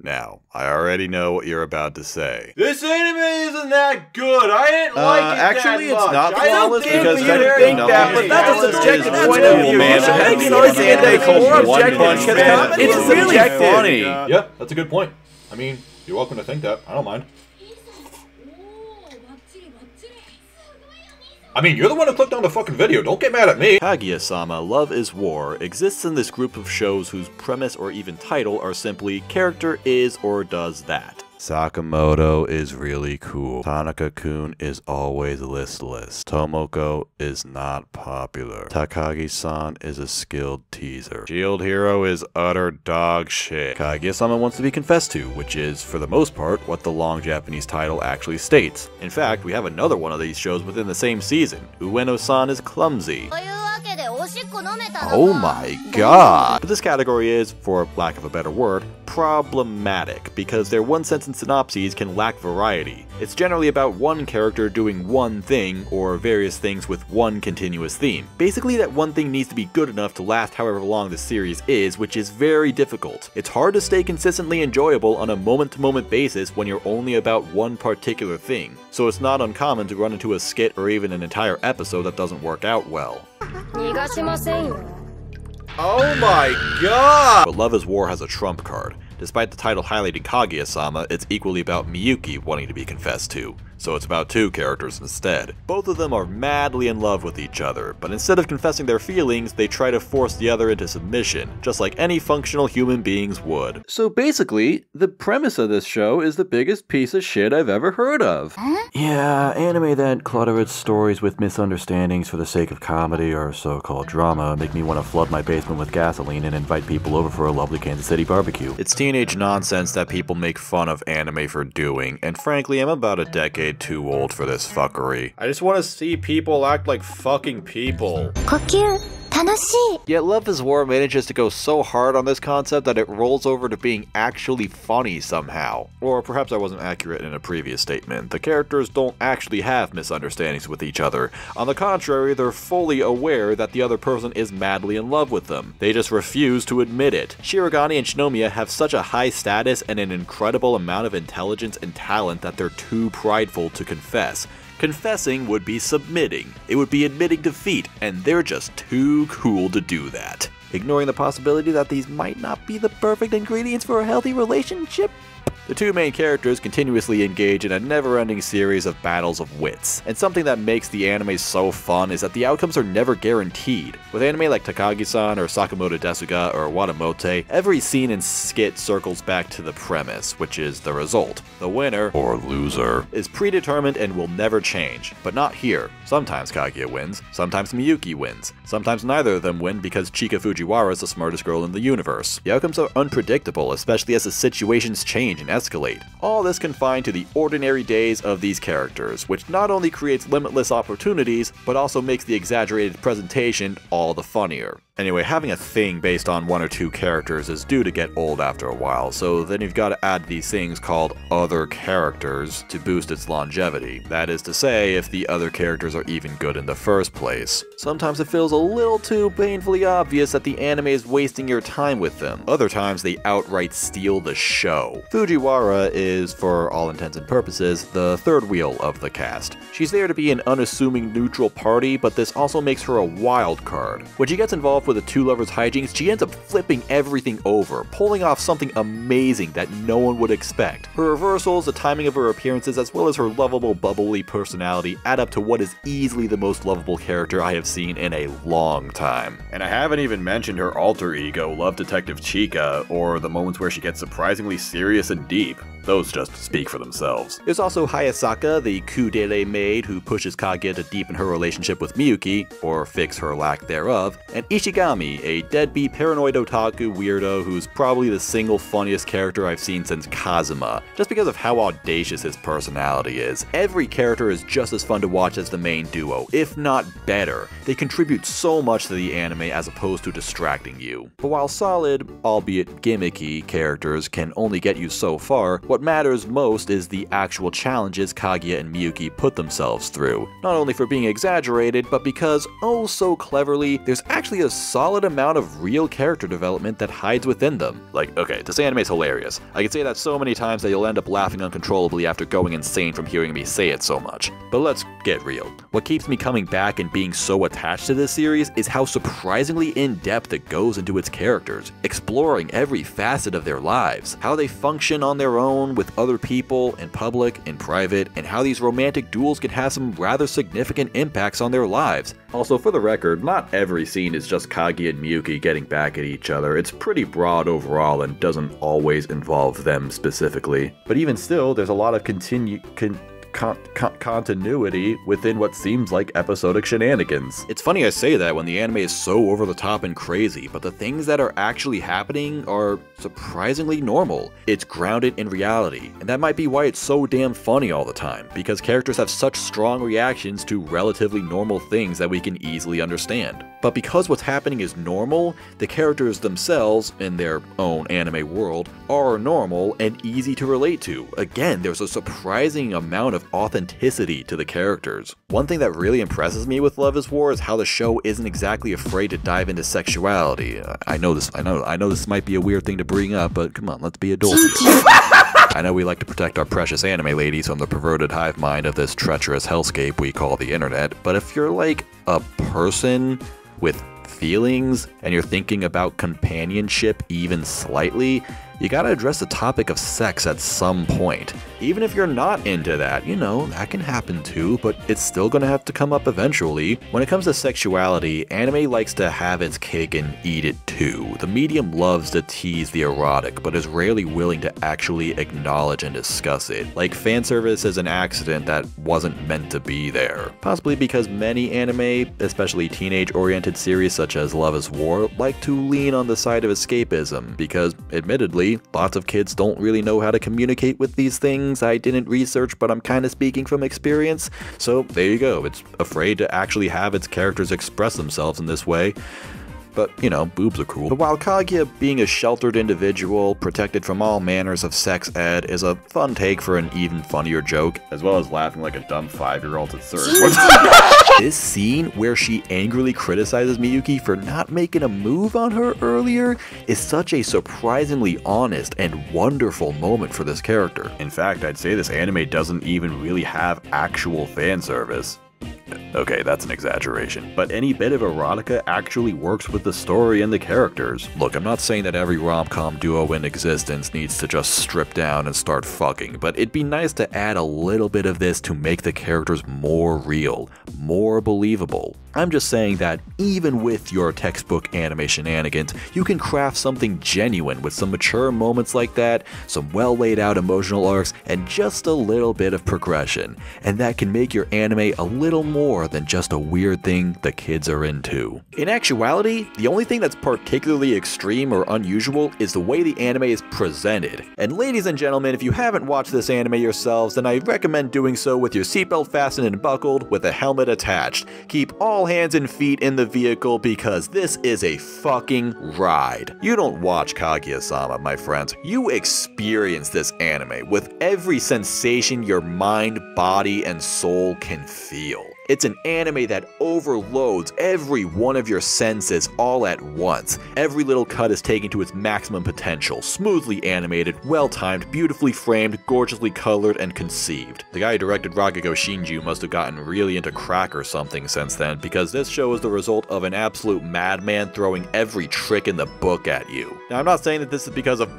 Now, I already know what you're about to say. This anime isn't that good. I didn't like it actually, that it's much. not flawless I don't because think technically think that, but that's a subjective point of view. Man, You can always say that more objective because it's really funny. Yeah, that's a good point. I mean, you're welcome to think that. I don't mind. I mean, you're the one who clicked on the fucking video. Don't get mad at me. Kaguya-sama Love is War exists in this group of shows whose premise or even title are simply character is or does that. Sakamoto is really cool. Tanaka-kun is always listless. Tomoko is not popular. Takagi-san is a skilled teaser. Shield Hero is utter dog shit. Kaguya-sama wants to be confessed to, which is, for the most part, what the long Japanese title actually states. In fact, we have another one of these shows within the same season. Ueno-san is clumsy. Oh my god! But this category is, for lack of a better word, problematic, because their one-sentence synopses can lack variety. It's generally about one character doing one thing, or various things with one continuous theme. Basically, that one thing needs to be good enough to last however long the series is, which is very difficult. It's hard to stay consistently enjoyable on a moment-to-moment basis when you're only about one particular thing, so it's not uncommon to run into a skit or even an entire episode that doesn't work out well. Oh my god! But Love is War has a trump card. Despite the title highlighting Kaguya-sama, it's equally about Miyuki wanting to be confessed to, so it's about two characters instead. Both of them are madly in love with each other, but instead of confessing their feelings, they try to force the other into submission, just like any functional human beings would. So basically, the premise of this show is the biggest piece of shit I've ever heard of. Yeah, anime that clutter its stories with misunderstandings for the sake of comedy or so-called drama make me want to flood my basement with gasoline and invite people over for a lovely Kansas City barbecue. It's teenage nonsense that people make fun of anime for doing, and frankly, I'm about a decade too old for this fuckery. I just want to see people act like fucking people. Yet Love is War manages to go so hard on this concept that it rolls over to being actually funny somehow. Or perhaps I wasn't accurate in a previous statement. The characters don't actually have misunderstandings with each other. On the contrary, they're fully aware that the other person is madly in love with them. They just refuse to admit it. Shirogane and Shinomiya have such a high status and an incredible amount of intelligence and talent that they're too prideful to confess. Confessing would be submitting. It would be admitting defeat, and they're just too cool to do that. Ignoring the possibility that these might not be the perfect ingredients for a healthy relationship? The two main characters continuously engage in a never-ending series of battles of wits, and something that makes the anime so fun is that the outcomes are never guaranteed. With anime like Takagi-san or Sakamoto Desuga or Watamote, every scene and skit circles back to the premise, which is the result. The winner, or loser, is predetermined and will never change, but not here. Sometimes Kaguya wins, sometimes Miyuki wins, sometimes neither of them win because Chika Fujiwara is the smartest girl in the universe. The outcomes are unpredictable, especially as the situations change and escalate. All this confined to the ordinary days of these characters, which not only creates limitless opportunities, but also makes the exaggerated presentation all the funnier. Anyway, having a thing based on one or two characters is due to get old after a while, so then you've got to add these things called other characters to boost its longevity. That is to say, if the other characters are even good in the first place. Sometimes it feels a little too painfully obvious that the anime is wasting your time with them. Other times they outright steal the show. Fujiwara is, for all intents and purposes, the third wheel of the cast. She's there to be an unassuming neutral party, but this also makes her a wild card. When she gets involved with the two lovers' hijinks, she ends up flipping everything over, pulling off something amazing that no one would expect. Her reversals, the timing of her appearances, as well as her lovable, bubbly personality add up to what is easily the most lovable character I have seen in a long time. And I haven't even mentioned her alter ego, Love Detective Chika, or the moments where she gets surprisingly serious and deep. Those just speak for themselves. There's also Hayasaka, the kudere maid who pushes Kaguya to deepen her relationship with Miyuki, or fix her lack thereof, and Ishigami, a deadbeat paranoid otaku weirdo who's probably the single funniest character I've seen since Kazuma, just because of how audacious his personality is. Every character is just as fun to watch as the main duo, if not better. They contribute so much to the anime as opposed to distracting you. But while solid, albeit gimmicky, characters can only get you so far, what matters most is the actual challenges Kaguya and Miyuki put themselves through. Not only for being exaggerated, but because, oh so cleverly, there's actually a solid amount of real character development that hides within them. Like, okay, this anime is hilarious. I can say that so many times that you'll end up laughing uncontrollably after going insane from hearing me say it so much. But let's get real. What keeps me coming back and being so attached to this series is how surprisingly in-depth it goes into its characters, exploring every facet of their lives, how they function on their own, with other people, in public, in private, and how these romantic duels can have some rather significant impacts on their lives. Also, for the record, not every scene is just Kagi and Miyuki getting back at each other. It's pretty broad overall and doesn't always involve them specifically. But even still, there's a lot of continuity within what seems like episodic shenanigans. It's funny I say that when the anime is so over the top and crazy, but the things that are actually happening are surprisingly normal. It's grounded in reality, and that might be why it's so damn funny all the time, because characters have such strong reactions to relatively normal things that we can easily understand. But because what's happening is normal, the characters themselves, in their own anime world, are normal and easy to relate to. Again, there's a surprising amount of authenticity to the characters. One thing that really impresses me with Love is War is how the show isn't exactly afraid to dive into sexuality. I know this might be a weird thing to bring up, but come on, let's be adults here. I know we like to protect our precious anime ladies from the perverted hive mind of this treacherous hellscape we call the internet, but if you're like a person with feelings and you're thinking about companionship even slightly, you gotta address the topic of sex at some point. Even if you're not into that, you know, that can happen too, but it's still gonna have to come up eventually. When it comes to sexuality, anime likes to have its cake and eat it too. The medium loves to tease the erotic, but is rarely willing to actually acknowledge and discuss it. Like, fanservice is an accident that wasn't meant to be there. Possibly because many anime, especially teenage-oriented series such as Love is War, like to lean on the side of escapism, because, admittedly, lots of kids don't really know how to communicate with these things. I didn't research, but I'm kind of speaking from experience. So there you go. It's afraid to actually have its characters express themselves in this way. But, you know, boobs are cool. But while Kaguya being a sheltered individual, protected from all manners of sex ed, is a fun take for an even funnier joke, as well as laughing like a dumb 5-year-old at third. This scene where she angrily criticizes Miyuki for not making a move on her earlier is such a surprisingly honest and wonderful moment for this character. In fact, I'd say this anime doesn't even really have actual fan service. Okay, that's an exaggeration, but any bit of erotica actually works with the story and the characters. Look, I'm not saying that every rom-com duo in existence needs to just strip down and start fucking, but it'd be nice to add a little bit of this to make the characters more real, more believable. I'm just saying that even with your textbook anime shenanigans, you can craft something genuine with some mature moments like that, some well laid out emotional arcs, and just a little bit of progression. And that can make your anime a little more than just a weird thing the kids are into. In actuality, the only thing that's particularly extreme or unusual is the way the anime is presented. And ladies and gentlemen, if you haven't watched this anime yourselves, then I recommend doing so with your seatbelt fastened and buckled with a helmet attached. Keep all hands and feet in the vehicle because this is a fucking ride. You don't watch Kaguya-sama, my friends. You experience this anime with every sensation your mind, body, and soul can feel. It's an anime that overloads every one of your senses all at once. Every little cut is taken to its maximum potential, smoothly animated, well-timed, beautifully framed, gorgeously colored, and conceived. The guy who directed Rakugo Shinju must have gotten really into crack or something since then, because this show is the result of an absolute madman throwing every trick in the book at you. Now, I'm not saying that this is because of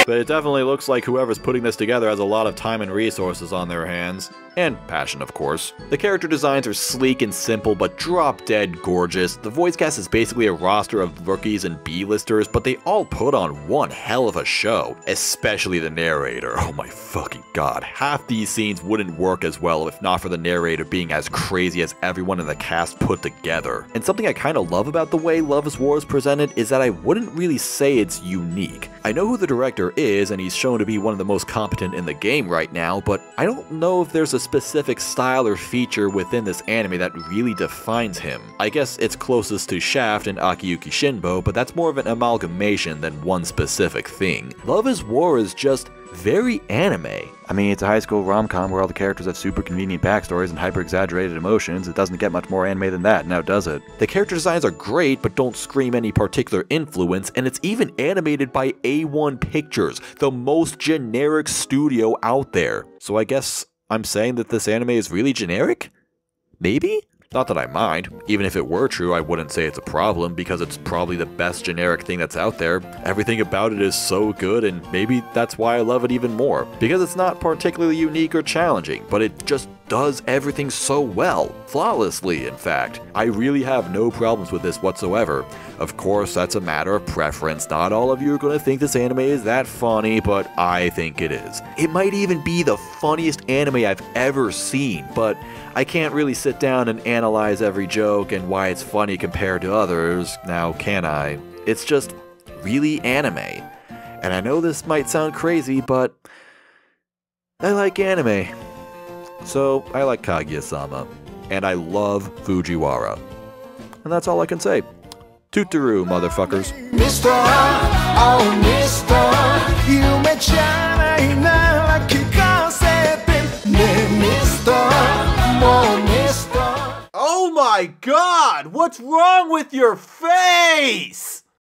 but it definitely looks like whoever's putting this together has a lot of time and resources on their hands. And passion, of course. The character designs are sleek and simple, but drop-dead gorgeous. The voice cast is basically a roster of rookies and B-listers, but they all put on one hell of a show. Especially the narrator. Oh my fucking god. Half these scenes wouldn't work as well if not for the narrator being as crazy as everyone in the cast put together. And something I kinda love about the way Love is War is presented is that I wouldn't really say it's unique. I know who the director is, and he's shown to be one of the most competent in the game right now, but I don't know if there's a specific style or feature within within this anime that really defines him. I guess it's closest to Shaft and Akiyuki Shinbo, but that's more of an amalgamation than one specific thing. Love is War is just very anime. I mean, it's a high school rom-com where all the characters have super convenient backstories and hyper-exaggerated emotions. It doesn't get much more anime than that, now does it? The character designs are great, but don't scream any particular influence, and it's even animated by A1 Pictures, the most generic studio out there. So I guess I'm saying that this anime is really generic? Maybe? Not that I mind. Even if it were true, I wouldn't say it's a problem, because it's probably the best generic thing that's out there. Everything about it is so good, and maybe that's why I love it even more. Because it's not particularly unique or challenging, but it just does everything so well. Flawlessly, in fact. I really have no problems with this whatsoever. Of course, that's a matter of preference. Not all of you are going to think this anime is that funny, but I think it is. It might even be the funniest anime I've ever seen, but I can't really sit down and analyze every joke and why it's funny compared to others, now can I? It's just really anime. And I know this might sound crazy, but I like anime. So I like Kaguya-sama. And I love Fujiwara. And that's all I can say. Toot-a-roo, motherfuckers. Mister, oh Mister, you may shine like you can't say it. Mister, oh Mister. Oh my God! What's wrong with your face?